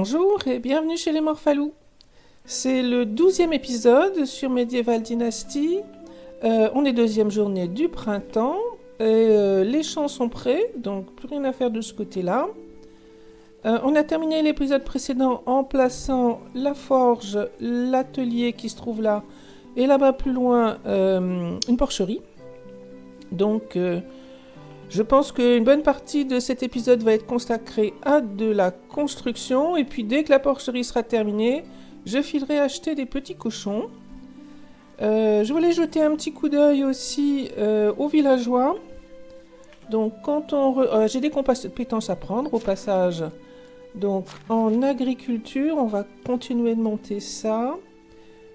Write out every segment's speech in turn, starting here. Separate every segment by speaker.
Speaker 1: Bonjour et bienvenue chez les Morphalous. C'est le 12e épisode sur Medieval Dynasty. On est deuxième journée du printemps et les champs sont prêts, donc plus rien à faire de ce côté-là. On a terminé l'épisode précédent en plaçant la forge, l'atelier qui se trouve là et là-bas plus loin une porcherie. Donc je pense qu'une bonne partie de cet épisode va être consacrée à de la construction et puis dès que la porcherie sera terminée, je filerai acheter des petits cochons. Je voulais jeter un petit coup d'œil aussi aux villageois. Donc quand j'ai des compétences à prendre au passage. Donc en agriculture, on va continuer de monter ça.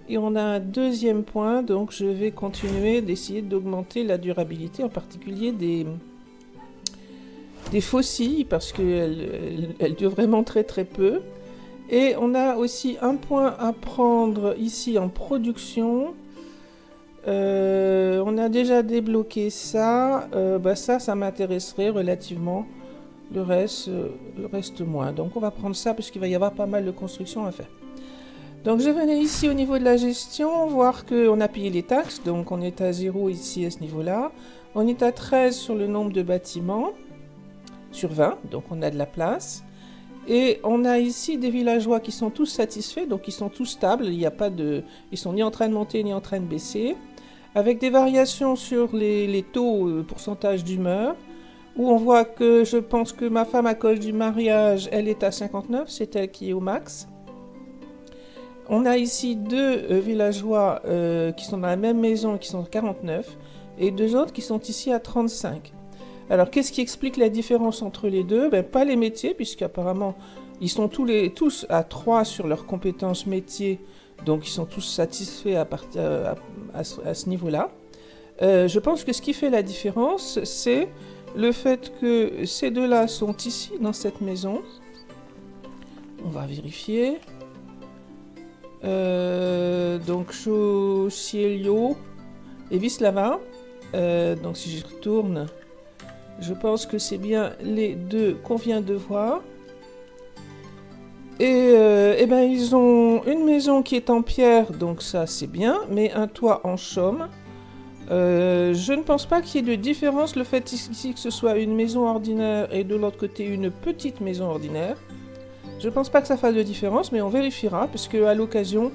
Speaker 1: Et on a un deuxième point, donc je vais continuer d'essayer d'augmenter la durabilité, en particulier des faucilles, parce qu'elles durent vraiment très très peu. Et on a aussi un point à prendre ici en production. On a déjà débloqué ça. Ça m'intéresserait relativement. Le reste moins. Donc on va prendre ça parce qu'il va y avoir pas mal de construction à faire. Donc je venais ici au niveau de la gestion, voir qu'on a payé les taxes. Donc on est à 0 ici à ce niveau-là. On est à 13 sur le nombre de bâtiments. Sur 20, donc on a de la place. Et on a ici des villageois qui sont tous satisfaits, donc ils sont tous stables, ils sont ni en train de monter ni en train de baisser, avec des variations sur les taux, pourcentage d'humeur, où on voit que je pense que ma femme à cause du mariage, elle est à 59, c'est elle qui est au max. On a ici deux villageois qui sont dans la même maison, qui sont à 49, et deux autres qui sont ici à 35. Alors, qu'est-ce qui explique la différence entre les deux ? Pas les métiers, puisqu'apparemment, ils sont tous à 3 sur leurs compétences métiers, donc ils sont tous satisfaits à ce niveau-là. Je pense que ce qui fait la différence, c'est le fait que ces deux-là sont ici, dans cette maison. On va vérifier. Donc, Cielio et Vislava. Donc, si j'y retourne... Je pense que c'est bien les deux qu'on vient de voir. Et ils ont une maison qui est en pierre, donc ça c'est bien, mais un toit en chaume. Je ne pense pas qu'il y ait de différence le fait ici que ce soit une maison ordinaire et de l'autre côté une petite maison ordinaire. Je ne pense pas que ça fasse de différence, mais on vérifiera, parce qu'à l'occasion,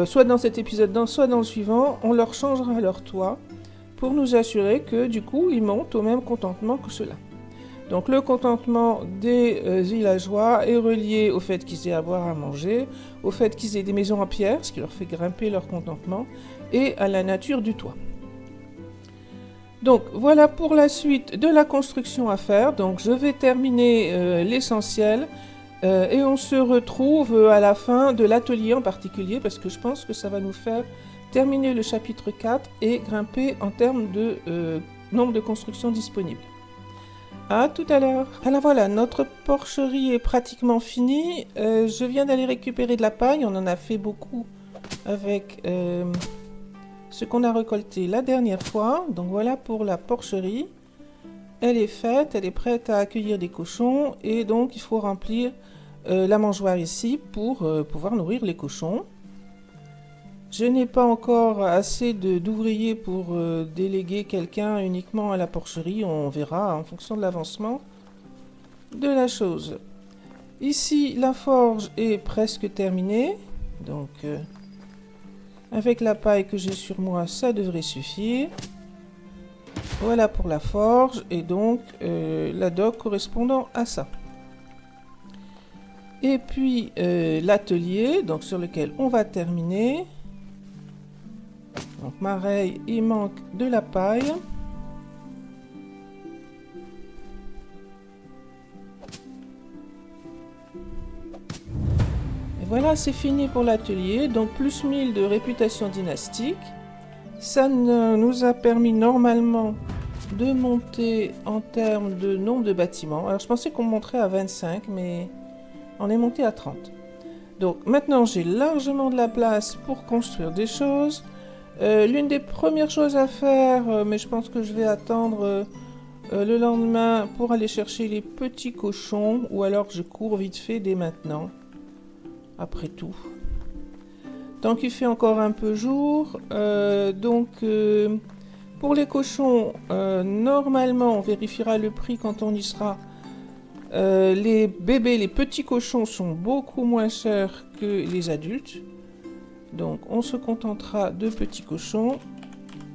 Speaker 1: soit dans cet épisode, soit dans le suivant, on leur changera leur toit. Pour nous assurer que du coup ils montent au même contentement que ceux-là. Donc le contentement des villageois est relié au fait qu'ils aient à boire, à manger, au fait qu'ils aient des maisons en pierre, ce qui leur fait grimper leur contentement, et à la nature du toit. Donc voilà pour la suite de la construction à faire. Donc je vais terminer l'essentiel et on se retrouve à la fin de l'atelier en particulier parce que je pense que ça va nous faire terminer le chapitre 4 et grimper en termes de nombre de constructions disponibles. À tout à l'heure. Alors voilà, notre porcherie est pratiquement finie. Je viens d'aller récupérer de la paille. On en a fait beaucoup avec ce qu'on a récolté la dernière fois. Donc voilà pour la porcherie. Elle est faite, elle est prête à accueillir des cochons. Et donc il faut remplir la mangeoire ici pour pouvoir nourrir les cochons. Je n'ai pas encore assez d'ouvriers pour déléguer quelqu'un uniquement à la porcherie. On verra en fonction de l'avancement de la chose. Ici, la forge est presque terminée. Donc, avec la paille que j'ai sur moi, ça devrait suffire. Voilà pour la forge et donc la dock correspondant à ça. Et puis, l'atelier, donc sur lequel on va terminer. Donc pareil, il manque de la paille. Et voilà, c'est fini pour l'atelier. Donc plus 1000 de réputation dynastique. Ça nous a permis normalement de monter en termes de nombre de bâtiments. Alors je pensais qu'on monterait à 25, mais on est monté à 30. Donc maintenant j'ai largement de la place pour construire des choses. L'une des premières choses à faire, mais je pense que je vais attendre le lendemain pour aller chercher les petits cochons, ou alors je cours vite fait dès maintenant. après tout. Tant qu'il fait encore un peu jour, pour les cochons, normalement on vérifiera le prix quand on y sera. Les bébés, les petits cochons sont beaucoup moins chers que les adultes. Donc on se contentera de petits cochons.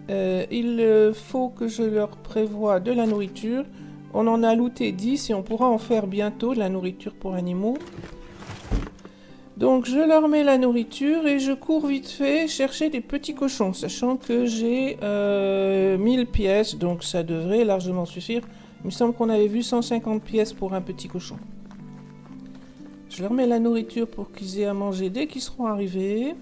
Speaker 1: Il faut que je leur prévoie de la nourriture. On en a looté 10 et on pourra en faire bientôt de la nourriture pour animaux. Donc je leur mets la nourriture et je cours vite fait chercher des petits cochons, sachant que j'ai 1000 pièces, donc ça devrait largement suffire. Il me semble qu'on avait vu 150 pièces pour un petit cochon. Je leur mets la nourriture pour qu'ils aient à manger dès qu'ils seront arrivés.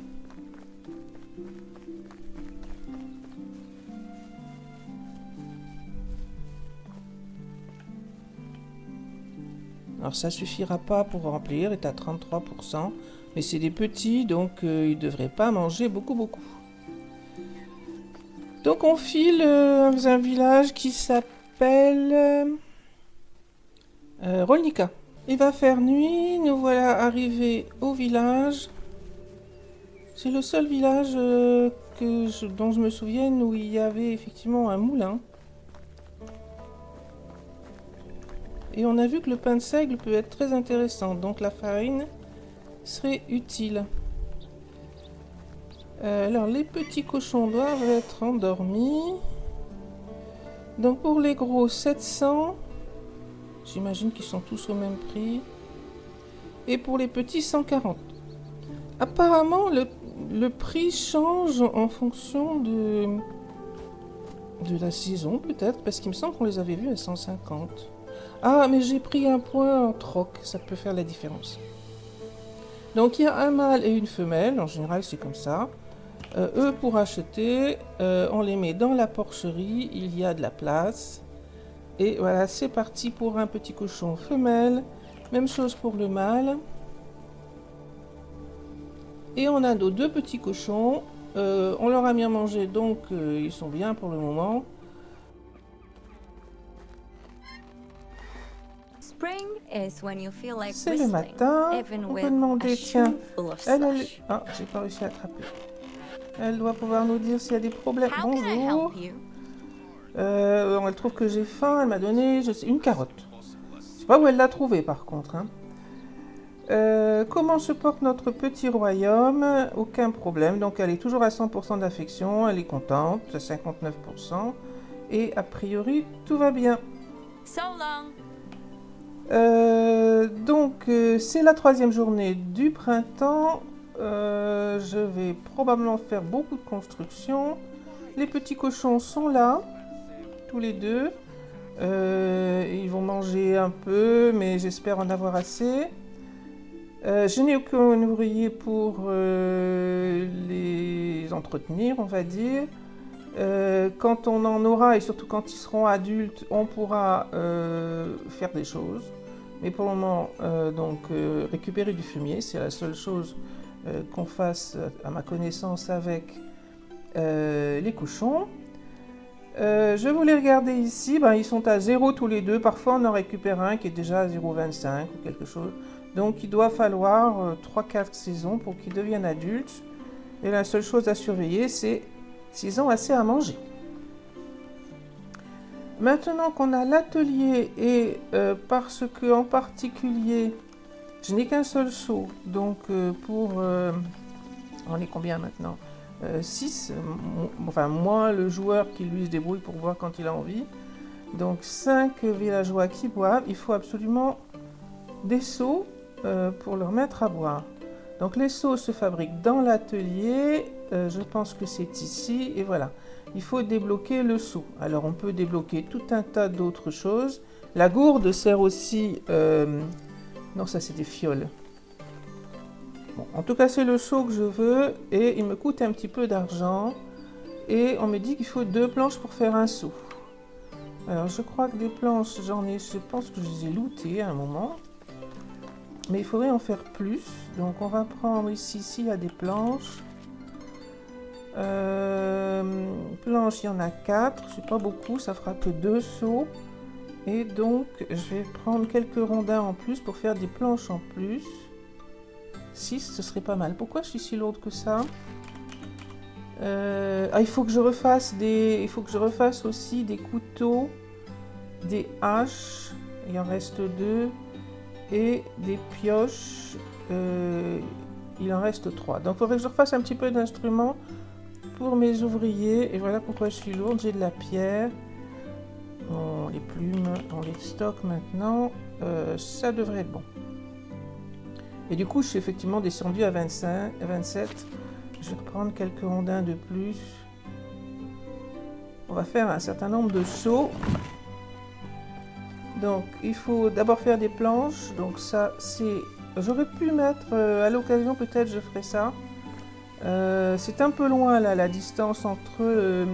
Speaker 1: Alors ça suffira pas pour remplir, est à 33%, mais c'est des petits, donc ils ne devraient pas manger beaucoup. Donc on file dans un village qui s'appelle Rolnica. Il va faire nuit, nous voilà arrivés au village. C'est le seul village dont je me souvienne où il y avait effectivement un moulin. Et on a vu que le pain de seigle peut être très intéressant, donc la farine serait utile. Alors les petits cochons doivent être endormis. Donc pour les gros 700, j'imagine qu'ils sont tous au même prix. Et pour les petits 140. Apparemment le prix change en fonction de la saison peut-être, parce qu'il me semble qu'on les avait vus à 150. Ah, mais j'ai pris un point en troc, ça peut faire la différence. Donc il y a un mâle et une femelle, en général c'est comme ça. Eux pour acheter, on les met dans la porcherie, il y a de la place. Et voilà, c'est parti pour un petit cochon femelle. Même chose pour le mâle. Et on a nos deux petits cochons. On leur a mis à manger, donc ils sont bien pour le moment. C'est le matin, on peut demander, tiens, ah, j'ai pas réussi à attraper. Elle doit pouvoir nous dire s'il y a des problèmes. Bonjour. Elle trouve que j'ai faim, elle m'a donné une carotte. Je sais pas où elle l'a trouvée par contre. Hein. Comment se porte notre petit royaume? Aucun problème, donc elle est toujours à 100% d'affection, elle est contente, à 59%. Et a priori, tout va bien.
Speaker 2: So long.
Speaker 1: C'est la 3e journée du printemps. Je vais probablement faire beaucoup de construction. Les petits cochons sont là, tous les deux. Ils vont manger un peu, mais j'espère en avoir assez. Je n'ai aucun ouvrier pour les entretenir, on va dire. Quand on en aura, et surtout quand ils seront adultes, on pourra faire des choses. Mais pour le moment, récupérer du fumier, c'est la seule chose qu'on fasse à ma connaissance avec les cochons. Je voulais regarder ici, ils sont à 0 tous les deux. Parfois on en récupère un qui est déjà à 0,25 ou quelque chose. Donc il doit falloir 3-4 saisons pour qu'ils deviennent adultes. Et la seule chose à surveiller, c'est s'ils ont assez à manger. Maintenant qu'on a l'atelier et parce que en particulier je n'ai qu'un seul seau, donc on est combien maintenant 6, moi le joueur qui lui se débrouille pour boire quand il a envie, donc 5 villageois qui boivent, il faut absolument des seaux pour leur mettre à boire. Donc les seaux se fabriquent dans l'atelier, je pense que c'est ici, et voilà. Il faut débloquer le seau. Alors on peut débloquer tout un tas d'autres choses. La gourde sert aussi... Non, ça c'est des fioles. Bon, en tout cas c'est le seau que je veux et il me coûte un petit peu d'argent. Et on me dit qu'il faut 2 planches pour faire un seau. Alors je crois que des planches, je pense que je les ai lootées à un moment. Mais il faudrait en faire plus. Donc on va prendre ici, s'il y a des planches. Planches, il y en a 4, c'est pas beaucoup, ça fera que 2 seaux. Et donc je vais prendre quelques rondins en plus pour faire des planches en plus. 6, ce serait pas mal. Pourquoi je suis si lourde que ça? Il faut que je refasse aussi des couteaux, des haches, il en reste 2, et des pioches, il en reste 3. Donc il faudrait que je refasse un petit peu d'instruments pour mes ouvriers, et voilà pourquoi je suis lourde. J'ai de la pierre, bon, les plumes, on les stocke maintenant, ça devrait être bon. Et du coup, je suis effectivement descendue à 25, à 27. Je vais reprendre quelques rondins de plus. On va faire un certain nombre de sauts. Donc, il faut d'abord faire des planches. Donc ça, c'est... J'aurais pu mettre, à l'occasion, peut-être je ferai ça. C'est un peu loin, là, la distance entre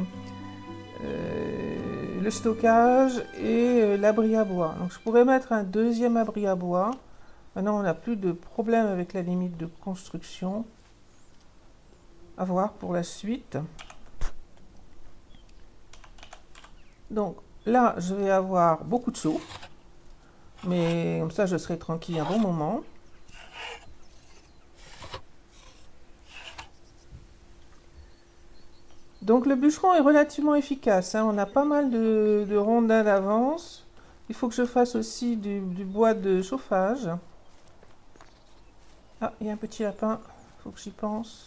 Speaker 1: le stockage et l'abri à bois. Donc, je pourrais mettre un deuxième abri à bois. Maintenant, on n'a plus de problème avec la limite de construction. À voir pour la suite. Donc là, je vais avoir beaucoup de sauts, mais comme ça, je serai tranquille un bon moment. Donc le bûcheron est relativement efficace, hein. On a pas mal de rondins d'avance. Il faut que je fasse aussi du bois de chauffage. Ah, il y a un petit lapin, il faut que j'y pense.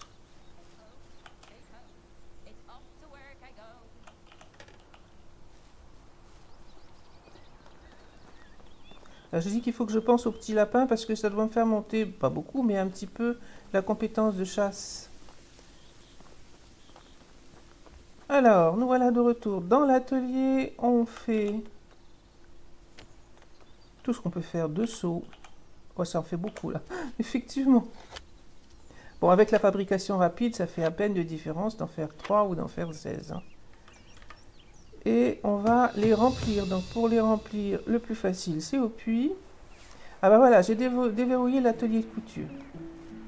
Speaker 1: Je dis qu'il faut que je pense au petit lapin parce que ça doit me faire monter, pas beaucoup, mais un petit peu la compétence de chasse. Alors, nous voilà de retour dans l'atelier. On fait tout ce qu'on peut faire, 2 sauts. Oh, ça en fait beaucoup là, effectivement. Bon, avec la fabrication rapide, ça fait à peine de différence d'en faire 3 ou d'en faire 16. Hein. Et on va les remplir. Donc pour les remplir, le plus facile, c'est au puits. Ah bah voilà, j'ai déverrouillé l'atelier de couture.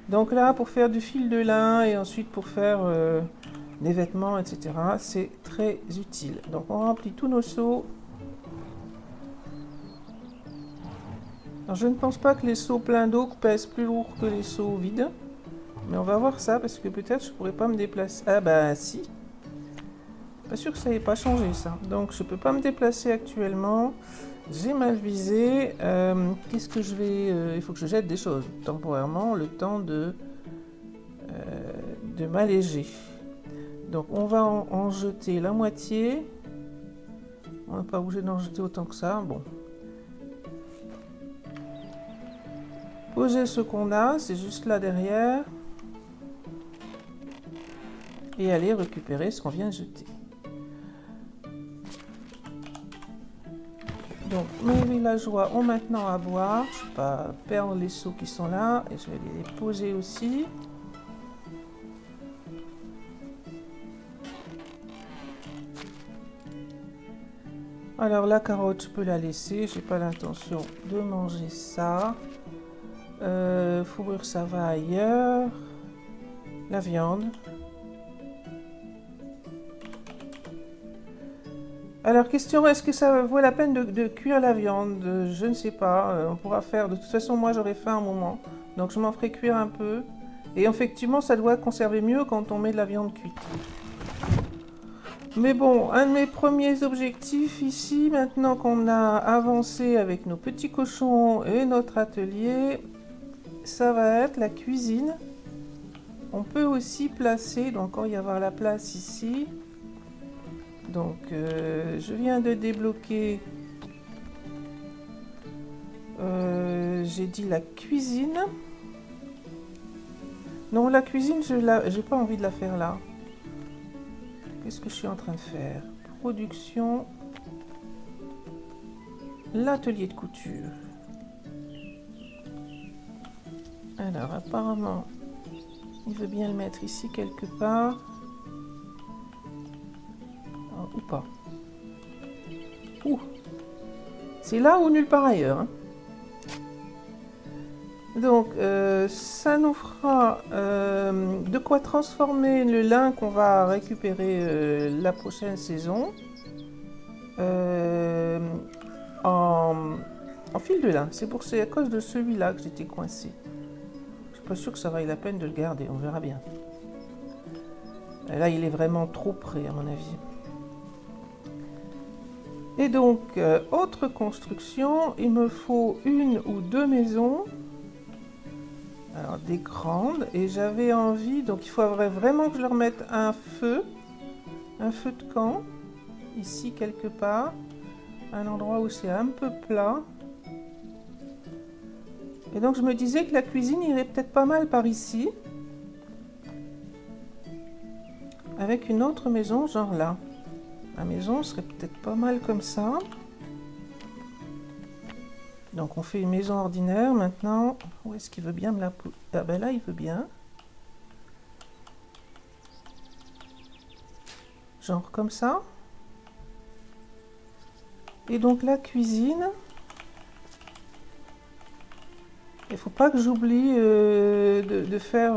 Speaker 1: Donc là, pour faire du fil de lin et ensuite pour faire des vêtements, etc., c'est très utile. Donc on remplit tous nos seaux. Alors je ne pense pas que les seaux pleins d'eau pèsent plus lourd que les seaux vides. Mais on va voir ça parce que peut-être je pourrais pas me déplacer. Ah bah si. Pas sûr que ça n'ait pas changé ça. Donc je peux pas me déplacer actuellement. J'ai mal visé. Qu'est-ce que je vais... il faut que je jette des choses temporairement, le temps de m'alléger. Donc on va en jeter la moitié. On n'a pas obligé d'en jeter autant que ça. Bon. Poser ce qu'on a, c'est juste là derrière. Et aller récupérer ce qu'on vient de jeter. Donc mes villageois ont maintenant à boire. Je ne vais pas perdre les seaux qui sont là. Et je vais les poser aussi. Alors la carotte, je peux la laisser. Je n'ai pas l'intention de manger ça. Fourrure, ça va ailleurs. La viande. Alors, question, est-ce que ça vaut la peine de cuire la viande? Je ne sais pas, on pourra faire. De toute façon, moi, j'aurai faim un moment, donc je m'en ferai cuire un peu. Et effectivement, ça doit conserver mieux quand on met de la viande cuite. Mais bon, un de mes premiers objectifs ici, maintenant qu'on a avancé avec nos petits cochons et notre atelier, ça va être la cuisine. On peut aussi placer, donc quand il y avoir la place ici... Donc, je viens de débloquer, j'ai dit la cuisine. Non, la cuisine, j'ai pas envie de la faire là. Qu'est-ce que je suis en train de faire? Production, l'atelier de couture. Alors, apparemment, il veut bien le mettre ici quelque part. Ou pas. Ouh. C'est là ou nulle part ailleurs. Hein. Donc, ça nous fera de quoi transformer le lin qu'on va récupérer la prochaine saison en fil de lin. C'est à cause de celui-là que j'étais coincée. pas sûr que ça vaille la peine de le garder, on verra bien. Et là, il est vraiment trop près, à mon avis. Et donc, autre construction, il me faut une ou deux maisons. Alors, des grandes. Et j'avais envie, donc il faudrait vraiment que je leur mette un feu de camp, ici quelque part. Un endroit où c'est un peu plat. Et donc, je me disais que la cuisine irait peut-être pas mal par ici. Avec une autre maison, genre là. La maison serait peut-être pas mal comme ça. Donc on fait une maison ordinaire maintenant. Où est-ce qu'il veut bien me la poser? Ah ben là il veut bien. Genre comme ça. Et donc la cuisine. Il ne faut pas que j'oublie de faire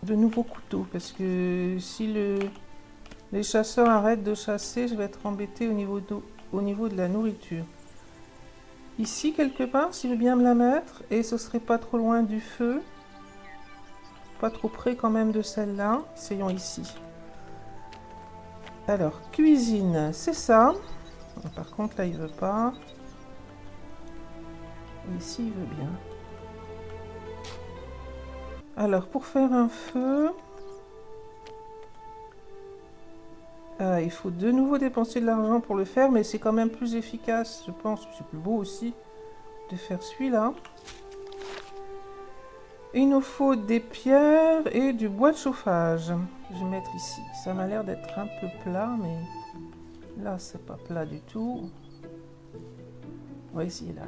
Speaker 1: de nouveaux couteaux. Parce que si les chasseurs arrêtent de chasser, je vais être embêtée au niveau de la nourriture. Ici, quelque part, s'il veut bien me la mettre, et ce serait pas trop loin du feu. Pas trop près quand même de celle-là. Essayons ici. Alors, cuisine, c'est ça. Par contre, là, il veut pas. Ici, il veut bien. Alors, pour faire un feu... il faut de nouveau dépenser de l'argent pour le faire, mais c'est quand même plus efficace, je pense. C'est plus beau aussi de faire celui-là. Il nous faut des pierres et du bois de chauffage. Je vais mettre ici. Ça m'a l'air d'être un peu plat, mais là, c'est pas plat du tout. On va essayer là.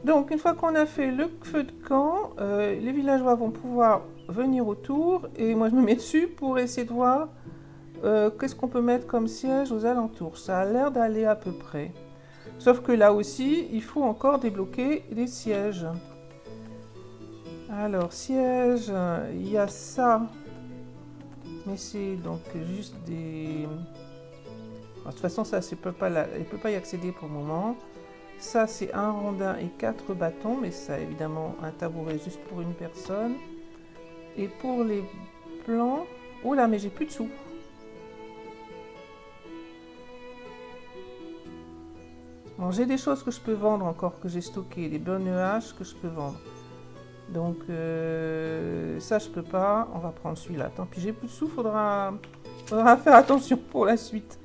Speaker 1: Donc, une fois qu'on a fait le feu de camp, les villageois vont pouvoir venir autour et moi, je me mets dessus pour essayer de voir qu'est-ce qu'on peut mettre comme siège aux alentours. Ça a l'air d'aller à peu près. Sauf que là aussi, il faut encore débloquer les sièges. Alors, siège, il y a ça. Mais c'est donc juste des... Alors, de toute façon, ça, il ne peut pas y accéder pour le moment. Ça, c'est un rondin et 4 bâtons. Mais ça, évidemment, un tabouret juste pour une personne. Et pour les plans... Oh là, mais j'ai plus de sous. Bon, j'ai des choses que je peux vendre encore, que j'ai stockées. Des bonnes haches que je peux vendre. Donc, ça, je peux pas. On va prendre celui-là. Tant pis, j'ai plus de sous. Faudra faire attention pour la suite.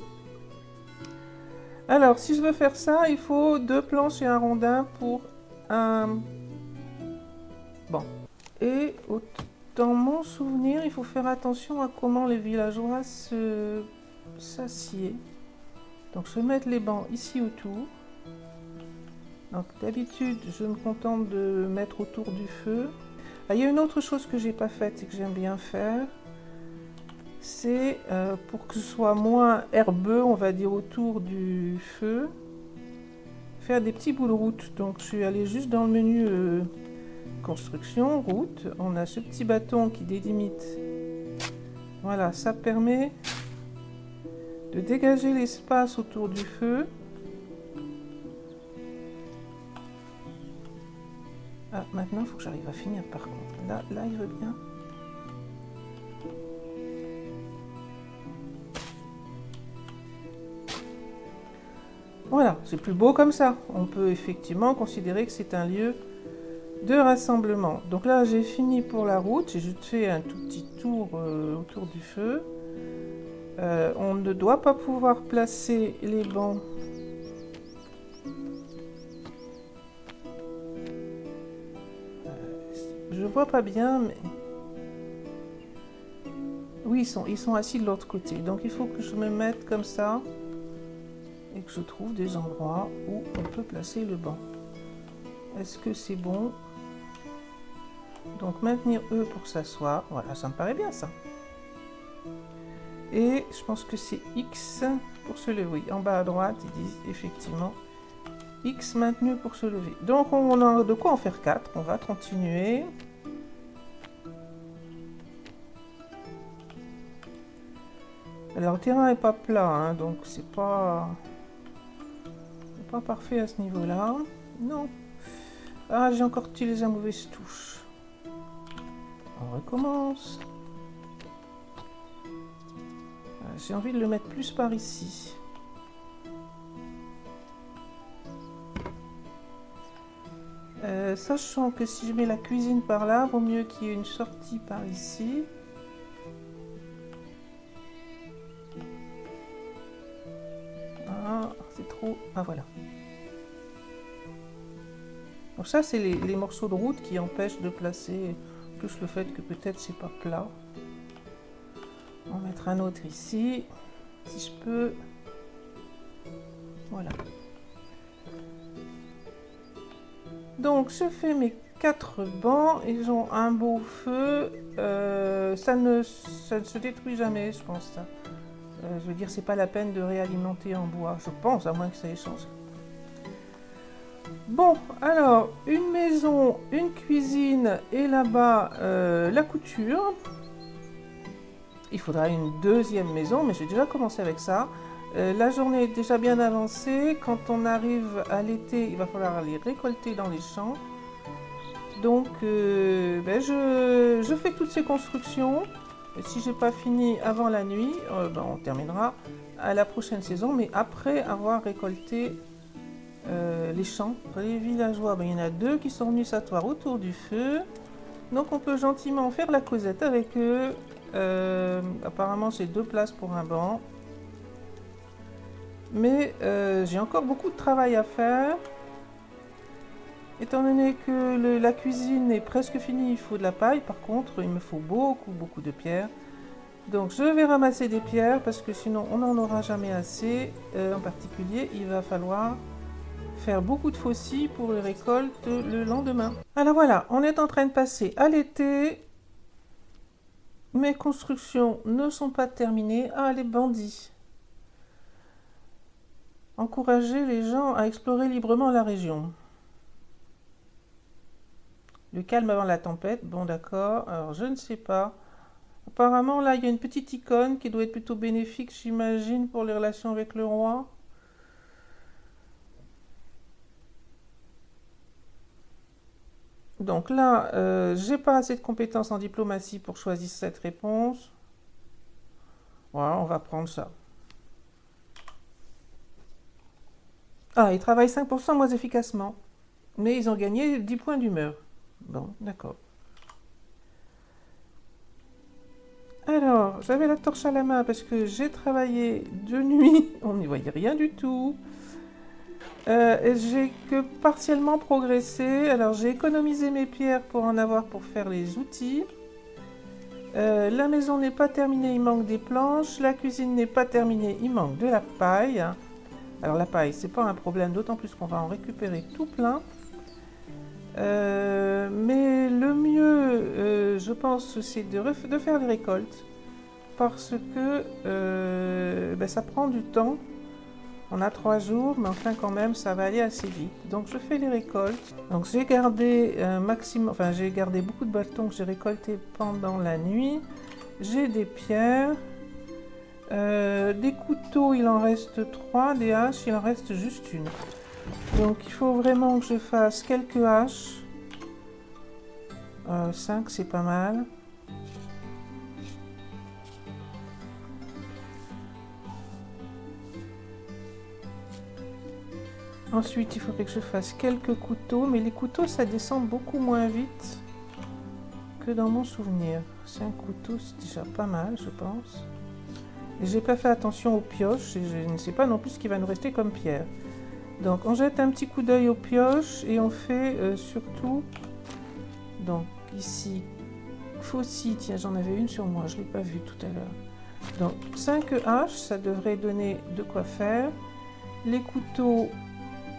Speaker 1: Alors, si je veux faire ça, il faut 2 planches et un rondin pour un... Bon. Et dans mon souvenir, il faut faire attention à comment les villageois s'assiedent. Donc, je vais mettre les bancs ici autour. Donc d'habitude, je me contente de mettre autour du feu. Ah, il y a une autre chose que j'ai pas faite et que j'aime bien faire. C'est pour que ce soit moins herbeux, on va dire, autour du feu, faire des petits bouts de route. Donc je suis allée juste dans le menu construction, route. On a ce petit bâton qui délimite. Voilà, ça permet de dégager l'espace autour du feu. Ah, maintenant, il faut que j'arrive à finir par contre. Là, il veut bien. Voilà, c'est plus beau comme ça. On peut effectivement considérer que c'est un lieu de rassemblement. Donc là, j'ai fini pour la route. J'ai juste fait un tout petit tour autour du feu. On ne doit pas pouvoir placer les bancs. Je vois pas bien, mais... Oui, ils sont assis de l'autre côté. Donc il faut que je me mette comme ça et que je trouve des endroits où on peut placer le banc. Est-ce que c'est bon? Donc maintenir eux pour s'asseoir. Voilà, ça me paraît bien ça. Et je pense que c'est X pour se lever. Oui, en bas à droite, ils disent effectivement X maintenu pour se lever. Donc on a de quoi en faire 4. On va continuer. Alors le terrain n'est pas plat, hein, donc c'est pas parfait à ce niveau-là. Non. Ah, j'ai encore utilisé la mauvaise touche. On recommence. J'ai envie de le mettre plus par ici. Sachant que si je mets la cuisine par là, vaut mieux qu'il y ait une sortie par ici. Ah, c'est trop... Ah, voilà. Donc ça, c'est les morceaux de route qui empêchent de placer, plus le fait que peut-être c'est pas plat. On va mettre un autre ici, si je peux. Voilà. Donc je fais mes 4 bancs, ils ont un beau feu, ça ne se détruit jamais, je pense. Ça. Je veux dire, c'est pas la peine de réalimenter en bois, je pense, à moins que ça ait changé. Bon, alors, une maison, une cuisine et là-bas, la couture. Il faudra une deuxième maison, mais j'ai déjà commencé avec ça. La journée est déjà bien avancée. Quand on arrive à l'été, il va falloir aller récolter dans les champs. Donc, je fais toutes ces constructions. Et si j'ai pas fini avant la nuit, on terminera à la prochaine saison, mais après avoir récolté les champs. Les villageois, il y en a 2 qui sont venus s'asseoir autour du feu. Donc on peut gentiment faire la causette avec eux. Apparemment c'est 2 places pour un banc. Mais j'ai encore beaucoup de travail à faire. Étant donné que la cuisine est presque finie, il faut de la paille. Par contre, il me faut beaucoup de pierres. Donc je vais ramasser des pierres parce que sinon on n'en aura jamais assez. En particulier, il va falloir faire beaucoup de faucilles pour les récoltes le lendemain. Alors voilà, on est en train de passer à l'été. Mes constructions ne sont pas terminées. Ah, les bandits. Encourager les gens à explorer librement la région. Le calme avant la tempête. Bon, d'accord. Alors, je ne sais pas. Apparemment, là, il y a une petite icône qui doit être plutôt bénéfique, j'imagine, pour les relations avec le roi. Donc là, j'ai pas assez de compétences en diplomatie pour choisir cette réponse. Voilà, on va prendre ça. Ah, ils travaillent 5% moins efficacement. Mais ils ont gagné 10 points d'humeur. Bon, d'accord. Alors, j'avais la torche à la main parce que j'ai travaillé de nuit. On n'y voyait rien du tout. J'ai que partiellement progressé. Alors, j'ai économisé mes pierres pour en avoir pour faire les outils. La maison n'est pas terminée, il manque des planches. La cuisine n'est pas terminée, il manque de la paille. Alors la paille, c'est pas un problème, d'autant plus qu'on va en récupérer tout plein. Mais le mieux, je pense, c'est de faire les récoltes. Parce que ça prend du temps. On a 3 jours, mais enfin quand même, ça va aller assez vite. Donc je fais les récoltes. Donc j'ai gardé j'ai gardé beaucoup de bâtons que j'ai récoltés pendant la nuit. J'ai des pierres. Des couteaux, il en reste 3. Des haches, il en reste juste une. Donc il faut vraiment que je fasse quelques haches. 5, c'est pas mal. Ensuite, il faudrait que je fasse quelques couteaux, mais les couteaux, ça descend beaucoup moins vite que dans mon souvenir. 5 couteaux, c'est déjà pas mal, je pense. Et j'ai pas fait attention aux pioches, et je ne sais pas non plus ce qui va nous rester comme pierre. Donc, on jette un petit coup d'œil aux pioches, et on fait surtout... Donc, ici, faucille, tiens, j'en avais une sur moi, je ne l'ai pas vue tout à l'heure. Donc, 5 haches, ça devrait donner de quoi faire. Les couteaux...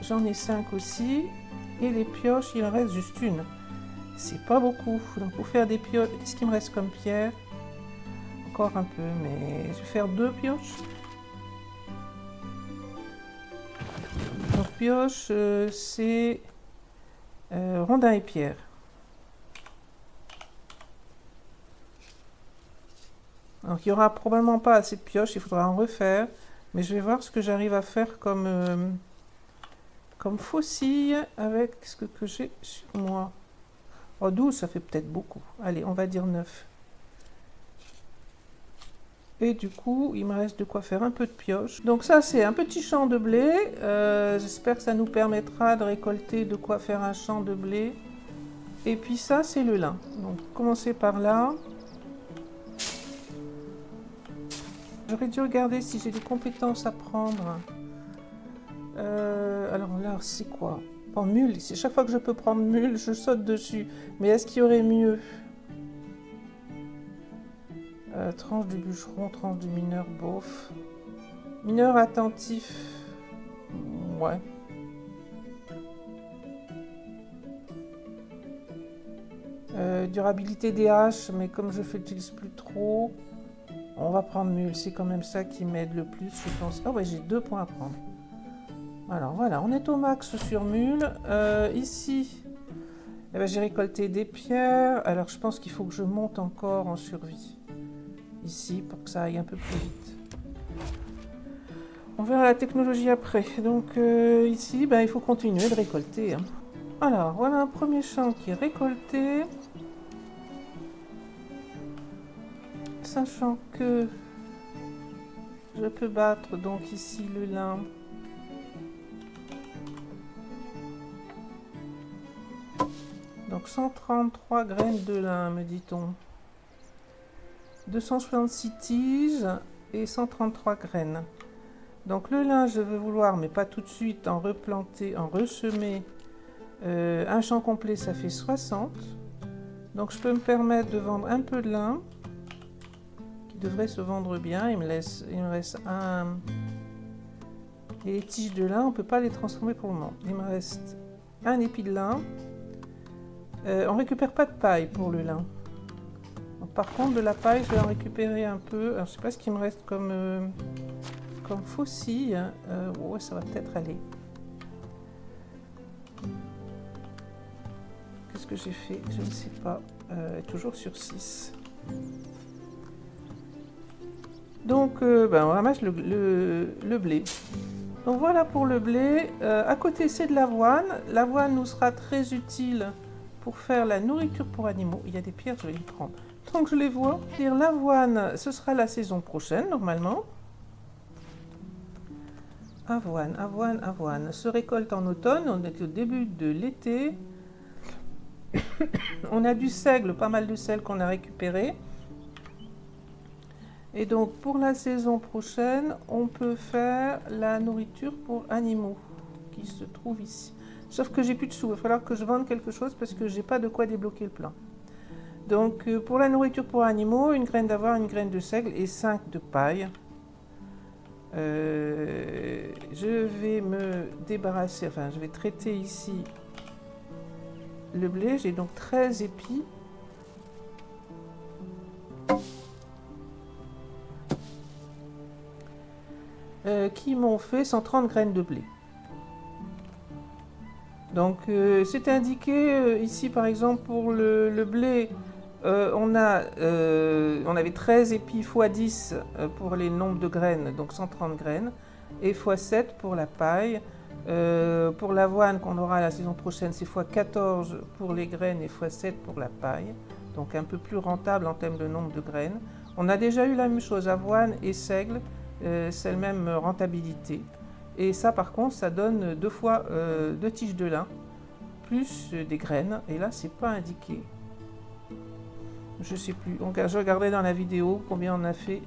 Speaker 1: J'en ai 5 aussi. Et les pioches, il en reste juste une. C'est pas beaucoup. Donc pour faire des pioches, qu'est-ce qu'il me reste comme pierre? Encore un peu, mais je vais faire 2 pioches. Donc pioche, c'est rondin et pierre. Donc il n'y aura probablement pas assez de pioches, il faudra en refaire. Mais je vais voir ce que j'arrive à faire comme comme faucille avec ce que j'ai sur moi. Oh, 12, ça fait peut-être beaucoup. Allez, on va dire 9. Et du coup, il me reste de quoi faire un peu de pioche. Donc ça, c'est un petit champ de blé. J'espère que ça nous permettra de récolter de quoi faire un champ de blé. Et puis ça, c'est le lin. Donc, commencer par là. J'aurais dû regarder si j'ai des compétences à prendre. Alors là, c'est quoi? En mule. Chaque fois que je peux prendre mule, je saute dessus. Mais est-ce qu'il y aurait mieux? Tranche du bûcheron, tranche du mineur, bof. Mineur attentif. Ouais. Durabilité des haches, mais comme je ne l'utilise plus trop, on va prendre mule. C'est quand même ça qui m'aide le plus, je pense. Ah ouais, j'ai 2 points à prendre. Alors voilà, on est au max sur mule. Ici, eh ben, j'ai récolté des pierres. Alors je pense qu'il faut que je monte encore en survie. Ici, pour que ça aille un peu plus vite. On verra la technologie après. Donc ici, ben, il faut continuer de récolter. Hein. Alors, voilà un premier champ qui est récolté. Sachant que je peux battre donc ici le lin. Donc 133 graines de lin, me dit-on. 266 tiges et 133 graines. Donc le lin, je veux vouloir, mais pas tout de suite, en replanter, en ressemer. Un champ complet, ça fait 60. Donc je peux me permettre de vendre un peu de lin, qui devrait se vendre bien. Il me reste un... Et les tiges de lin, on ne peut pas les transformer pour le moment. Il me reste un épi de lin. On ne récupère pas de paille pour le lin. Donc, par contre, de la paille, je vais en récupérer un peu. Alors, je ne sais pas ce qu'il me reste comme faucille. Ouais, ça va peut-être aller. Qu'est-ce que j'ai fait? Je ne sais pas. Toujours sur 6. Donc, on ramasse le blé. Donc voilà pour le blé. À côté, c'est de l'avoine. L'avoine nous sera très utile pour faire la nourriture pour animaux. Il y a des pierres, je vais les prendre. Tant que je les vois. L'avoine, ce sera la saison prochaine, normalement. Avoine, avoine, avoine. Se récolte en automne. On est au début de l'été. On a du seigle, pas mal de sel qu'on a récupéré. Et donc, pour la saison prochaine, on peut faire la nourriture pour animaux qui se trouve ici. Sauf que j'ai plus de sous. Il va falloir que je vende quelque chose parce que j'ai pas de quoi débloquer le plein. Donc, pour la nourriture pour animaux, une graine d'avoine, une graine de seigle et 5 de paille. Je vais me débarrasser, enfin, je vais traiter ici le blé. J'ai donc 13 épis. Qui m'ont fait 130 graines de blé. Donc c'est indiqué ici par exemple pour le blé, on avait 13 épis x 10 pour les nombres de graines, donc 130 graines, et x 7 pour la paille. Pour l'avoine qu'on aura la saison prochaine, c'est x 14 pour les graines et x 7 pour la paille, donc un peu plus rentable en termes de nombre de graines. On a déjà eu la même chose, avoine et seigle, c'est la même rentabilité. Et ça, par contre, ça donne 2 fois 2 tiges de lin, plus des graines. Et là, c'est pas indiqué. Je sais plus. Donc, je regardais dans la vidéo combien on a fait.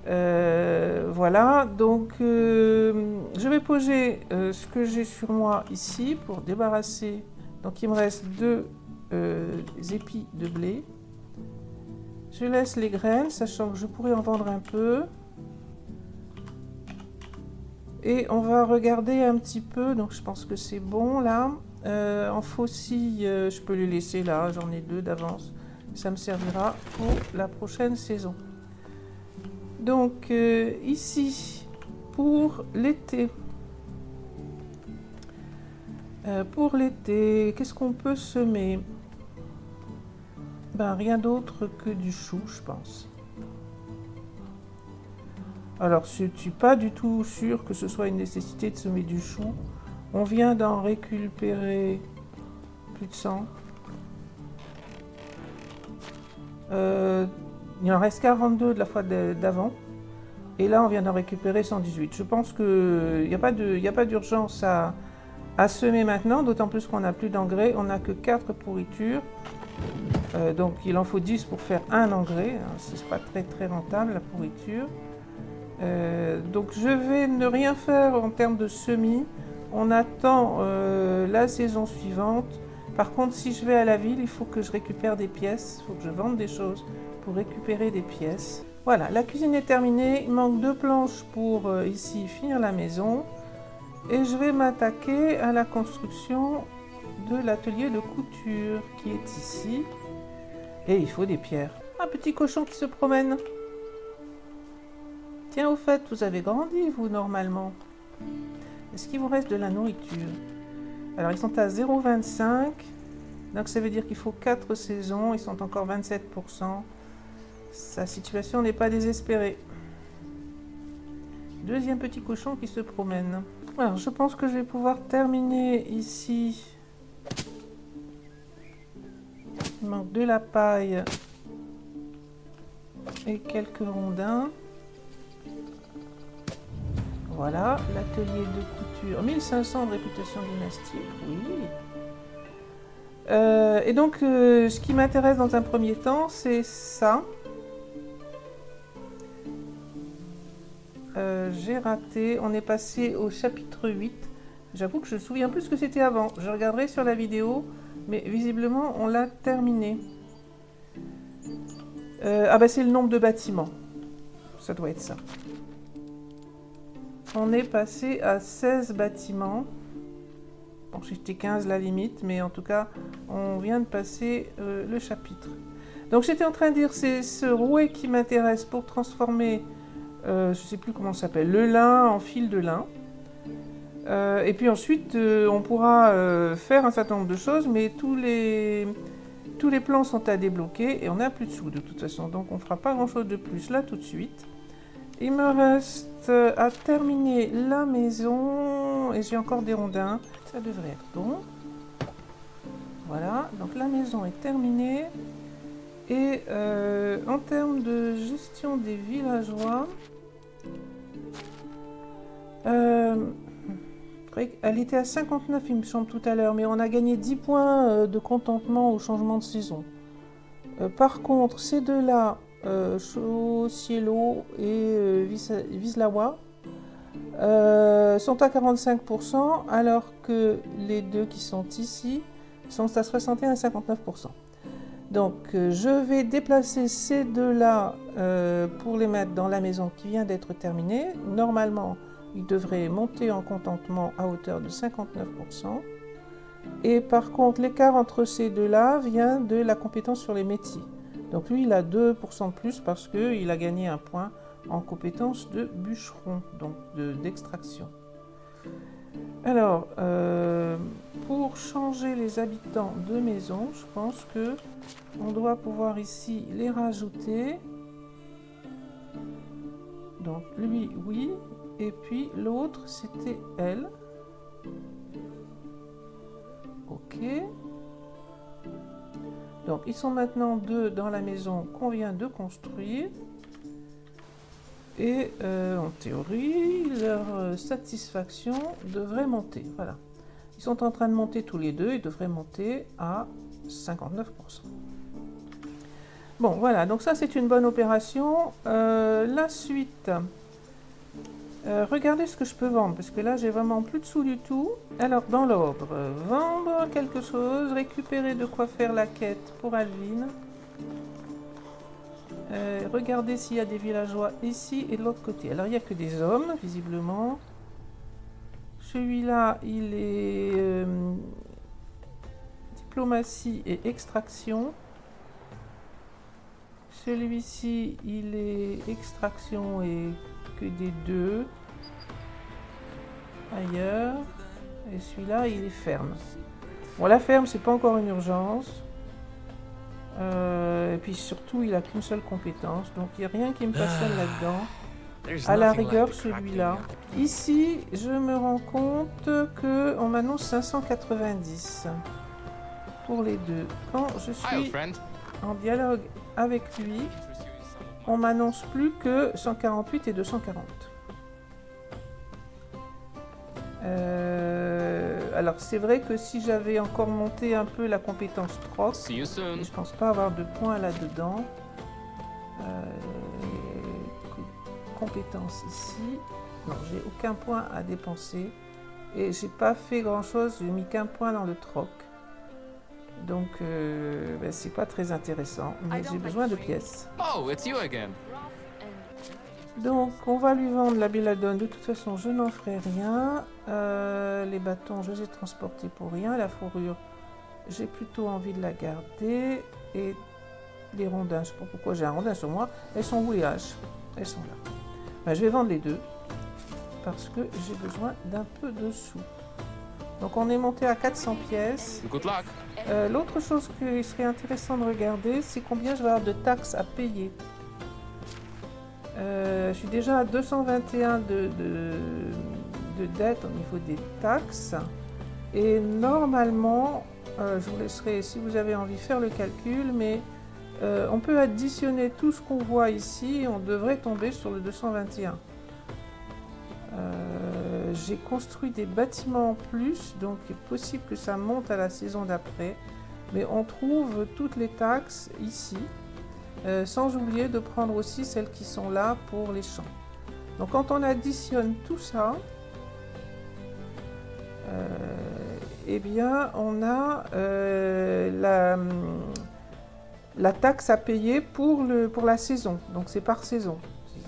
Speaker 1: Voilà. Donc, je vais poser ce que j'ai sur moi ici pour débarrasser. Donc, il me reste 2 épis de blé. Je laisse les graines, sachant que je pourrais en vendre un peu. Et on va regarder un petit peu, donc je pense que c'est bon là. En faucille, je peux les laisser là, j'en ai 2 d'avance. Ça me servira pour la prochaine saison. Donc ici, pour l'été. Qu'est-ce qu'on peut semer? Ben, rien d'autre que du chou, je pense. Alors, je ne suis pas du tout sûre que ce soit une nécessité de semer du chou. On vient d'en récupérer plus de 100. Il en reste 42 de la fois d'avant. Et là, on vient d'en récupérer 118. Je pense qu'il n'y a pas d'urgence à semer maintenant, d'autant plus qu'on n'a plus d'engrais. On n'a que 4 pourritures. Donc, il en faut 10 pour faire un engrais. Ce n'est pas très rentable, la pourriture. Donc, je vais ne rien faire en termes de semis. On attend la saison suivante. Par contre, si je vais à la ville, il faut que je récupère des pièces. Il faut que je vende des choses pour récupérer des pièces. Voilà, la cuisine est terminée. Il manque 2 planches pour ici finir la maison. Et je vais m'attaquer à la construction de l'atelier de couture qui est ici. Et il faut des pierres. Un petit cochon qui se promène. Tiens, au fait, vous avez grandi, vous, normalement. Est-ce qu'il vous reste de la nourriture? Alors, ils sont à 0,25. Donc, ça veut dire qu'il faut 4 saisons. Ils sont encore 27%. Sa situation n'est pas désespérée. Deuxième petit cochon qui se promène. Alors, je pense que je vais pouvoir terminer ici. Il manque de la paille et quelques rondins. Voilà, l'atelier de couture. 1500 de réputation dynastique, oui. Et donc, ce qui m'intéresse dans un premier temps, c'est ça. J'ai raté. On est passé au chapitre 8. J'avoue que je me souviens plus ce que c'était avant. Je regarderai sur la vidéo, mais visiblement, on l'a terminé. Ah bah c'est le nombre de bâtiments. Ça doit être ça. On est passé à 16 bâtiments. Bon, c'était 15 la limite, mais en tout cas, on vient de passer le chapitre. Donc j'étais en train de dire, c'est ce rouet qui m'intéresse pour transformer, je ne sais plus comment ça s'appelle, le lin en fil de lin. Et puis ensuite, on pourra faire un certain nombre de choses, mais tous les plans sont à débloquer et on n'a plus de sous de toute façon. Donc on ne fera pas grand-chose de plus là tout de suite. Il me reste à terminer la maison et j'ai encore des rondins. Ça devrait être bon. Voilà, donc la maison est terminée. Et en termes de gestion des villageois, elle était à 59, il me semble, tout à l'heure, mais on a gagné 10 points de contentement au changement de saison. Par contre, ces deux-là, Cielo et Wisława, sont à 45%, alors que les deux qui sont ici sont à 61 et 59%. Donc, je vais déplacer ces deux-là pour les mettre dans la maison qui vient d'être terminée. Normalement, ils devraient monter en contentement à hauteur de 59%. Et par contre, l'écart entre ces deux-là vient de la compétence sur les métiers. Donc lui, il a 2% de plus parce qu'il a gagné un point en compétence de bûcheron, donc d'extraction. Alors, pour changer les habitants de maison, je pense que on doit pouvoir ici les rajouter. Donc lui, oui. Et puis l'autre, c'était elle. Ok. Donc ils sont maintenant 2 dans la maison qu'on vient de construire. Et en théorie, leur satisfaction devrait monter. Voilà. Ils sont en train de monter tous les deux. Ils devraient monter à 59%. Bon, voilà. Donc ça, c'est une bonne opération. La suite. Regardez ce que je peux vendre. Parce que là, j'ai vraiment plus de sous du tout. Alors, dans l'ordre. Vendre quelque chose. Récupérer de quoi faire la quête pour Alvin. Regardez s'il y a des villageois ici et de l'autre côté. Alors, il n'y a que des hommes, visiblement. Celui-là, il est diplomatie et extraction. Celui-ci, il est extraction et que des 2. Ailleurs. Et celui-là, il est ferme. Bon, la ferme, c'est pas encore une urgence. Et puis surtout, il n'a qu'une seule compétence. Donc, il n'y a rien qui me passionne là-dedans. À la rigueur, celui-là. Ici, je me rends compte qu'on m'annonce 590 pour les deux. Quand je suis en dialogue avec lui, on m'annonce plus que 148 et 240. Alors c'est vrai que si j'avais encore monté un peu la compétence proc, je pense pas avoir de points là-dedans. Compétences ici. Non, j'ai aucun point à dépenser. Et j'ai pas fait grand chose, j'ai mis qu'un point dans le troc. Donc c'est pas très intéressant, mais j'ai besoin de pièces.
Speaker 2: Oh, it's you again.
Speaker 1: Donc on va lui vendre la belladone, de toute façon je n'en ferai rien. Les bâtons je les ai transportés pour rien, la fourrure j'ai plutôt envie de la garder. Et les rondins, je sais pas pourquoi j'ai un rondin sur moi, elles sont où les haches? Elles sont là. Ben, je vais vendre les deux parce que j'ai besoin d'un peu de sous. Donc on est monté à 400 pièces.
Speaker 2: Good luck.
Speaker 1: L'autre chose qu'il serait intéressant de regarder, c'est combien je vais avoir de taxes à payer. Je suis déjà à 221 de dette au niveau des taxes. Et normalement, je vous laisserai, si vous avez envie, faire le calcul, mais on peut additionner tout ce qu'on voit ici et on devrait tomber sur le 221. J'ai construit des bâtiments en plus, donc il est possible que ça monte à la saison d'après. Mais on trouve toutes les taxes ici. Sans oublier de prendre aussi celles qui sont là pour les champs. Donc quand on additionne tout ça, eh bien on a la taxe à payer pour la saison. Donc c'est par saison.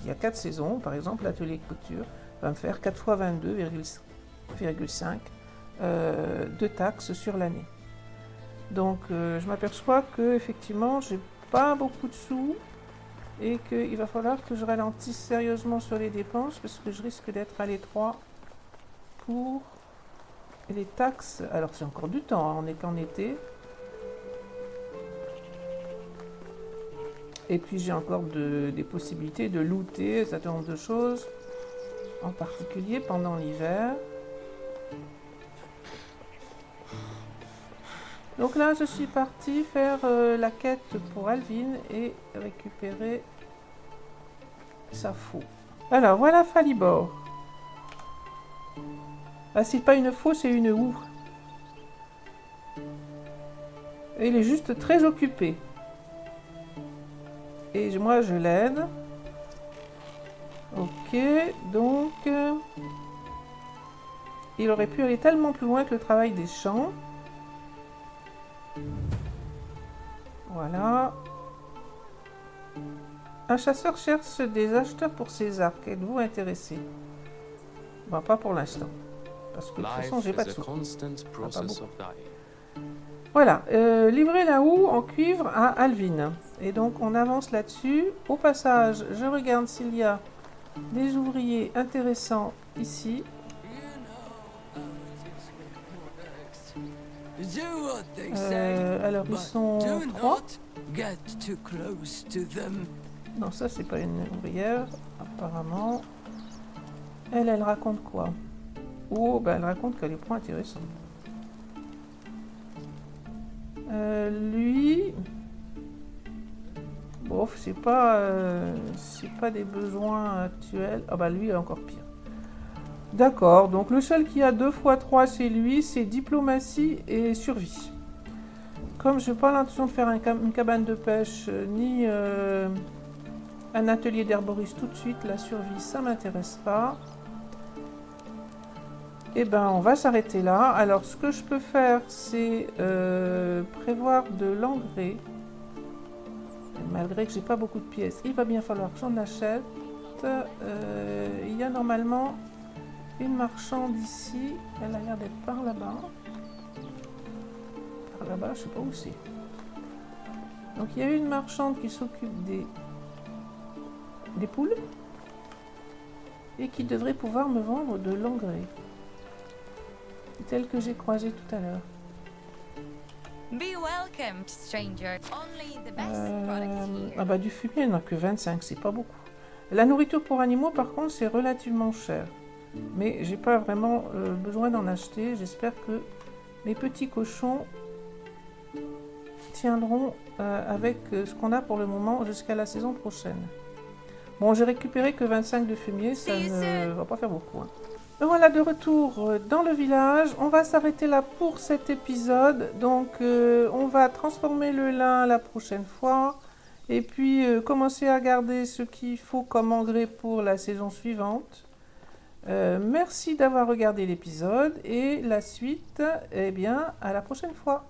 Speaker 1: Il y a 4 saisons, par exemple l'atelier couture va me faire 4 fois 22,5 de taxes sur l'année. Donc je m'aperçois que effectivement j'ai pas beaucoup de sous et qu'il va falloir que je ralentisse sérieusement sur les dépenses parce que je risque d'être à l'étroit pour les taxes. Alors c'est encore du temps, hein, on n'est qu'en été. Et puis j'ai encore des possibilités de looter un certain nombre de choses, en particulier pendant l'hiver. Donc là, je suis partie faire la quête pour Alvin et récupérer sa faux. Alors, voilà Falibor. Ah, c'est pas une faux, c'est une houe. Et il est juste très occupé. Et moi, je l'aide. Ok, donc... il aurait pu aller tellement plus loin que le travail des champs. Voilà. Un chasseur cherche des acheteurs pour ses arcs. Êtes-vous intéressé? Bon, pas pour l'instant. Parce que de toute façon, j'ai pas de sous. Voilà. Livrer la houe en cuivre à Alvin. Et donc, on avance là-dessus. Au passage, je regarde s'il y a des ouvriers intéressants ici. Alors ils sont 3. Non, ça c'est pas une ouvrière, apparemment. Elle raconte quoi? Oh, ben elle raconte qu'elle est pas intéressante. Lui... Bon, c'est pas des besoins actuels. Ah bah lui est encore pire. D'accord, donc le seul qui a 2 x 3 c'est lui, c'est diplomatie et survie. Comme je n'ai pas l'intention de faire une cabane de pêche, ni un atelier d'herboriste tout de suite, la survie ça m'intéresse pas. Et ben on va s'arrêter là. Alors ce que je peux faire c'est prévoir de l'engrais. Malgré que j'ai pas beaucoup de pièces, il va bien falloir que j'en achète. Il y a normalement... une marchande ici, elle a l'air d'être par là-bas. Par là-bas, je sais pas où c'est. Donc il y a une marchande qui s'occupe des poules et qui devrait pouvoir me vendre de l'engrais. Tel que j'ai croisé tout à l'heure. Ah bah du fumier, il n'y en a que 25, c'est pas beaucoup. La nourriture pour animaux, par contre, c'est relativement cher. Mais j'ai pas vraiment besoin d'en acheter. J'espère que mes petits cochons tiendront avec ce qu'on a pour le moment jusqu'à la saison prochaine. Bon, j'ai récupéré que 25 de fumier, ça ne va pas faire beaucoup. Hein. Me voilà de retour dans le village. On va s'arrêter là pour cet épisode. Donc, on va transformer le lin la prochaine fois. Et puis, commencer à garder ce qu'il faut comme engrais pour la saison suivante. Merci d'avoir regardé l'épisode. Et la suite, eh bien, à la prochaine fois.